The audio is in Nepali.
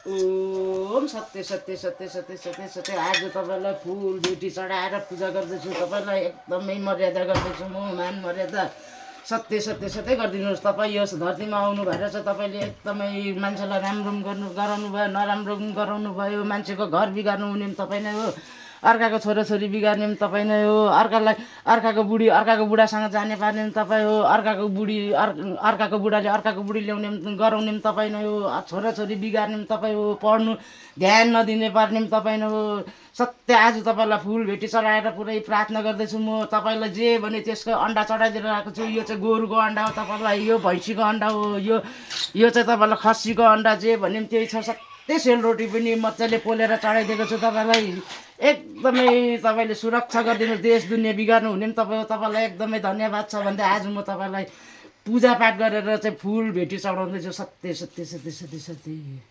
ओम सत्य सत्य सत्य सत्य सत्य सत्य। आज तपाईँलाई फुल भेटी चढाएर पूजा गर्दैछु। तपाईँलाई एकदमै मर्यादा गर्दैछु म, मान मर्यादा सत्य सत्य सत्य गरिदिनुहोस्। तपाईँ यस धरतीमा आउनु भएर चाहिँ तपाईँले एकदमै मान्छेलाई राम्रो गराउनु भयो, नराम्रो गराउनु भयो। मान्छेको घर बिगार्नु हुने पनि तपाईँ नै हो, अर्काको छोराछोरी बिगार्ने पनि तपाईँ नै हो, अर्काको बुढासँग जाने पार्ने पनि तपाईँ हो, अर्काको बुढाले अर्काको बुढी ल्याउने गराउने पनि तपाईँ नै हो, छोराछोरी बिगार्ने पनि तपाईँ हो, पढ्नु ध्यान नदिने पार्ने पनि तपाईँ नै हो। सत्य आज तपाईँलाई फुल भेटी चढाएर पुरै प्रार्थना गर्दैछु म। तपाईँलाई जे भने त्यसको अन्डा चढाइदिएर आएको छु। यो चाहिँ गोरुको अन्डा हो तपाईँलाई, यो भैँसीको अन्डा हो, यो चाहिँ तपाईँलाई खसीको अन्डा जे भने पनि त्यही छ। सत्य सेलरोटी पनि मजाले पोलेर चढाइदिएको छु तपाईँलाई। एकदमै तपाईँले सुरक्षा गरिदिनु, देश दुनियाँ बिगार्नु हुने पनि तपाईँ हो। तपाईँलाई एकदमै धन्यवाद छ भन्दै आज म तपाईँलाई पूजापाठ गरेर चाहिँ फुल भेटी चढाउँदैछु। सत्य सत्य सत्य सत्य सत्य।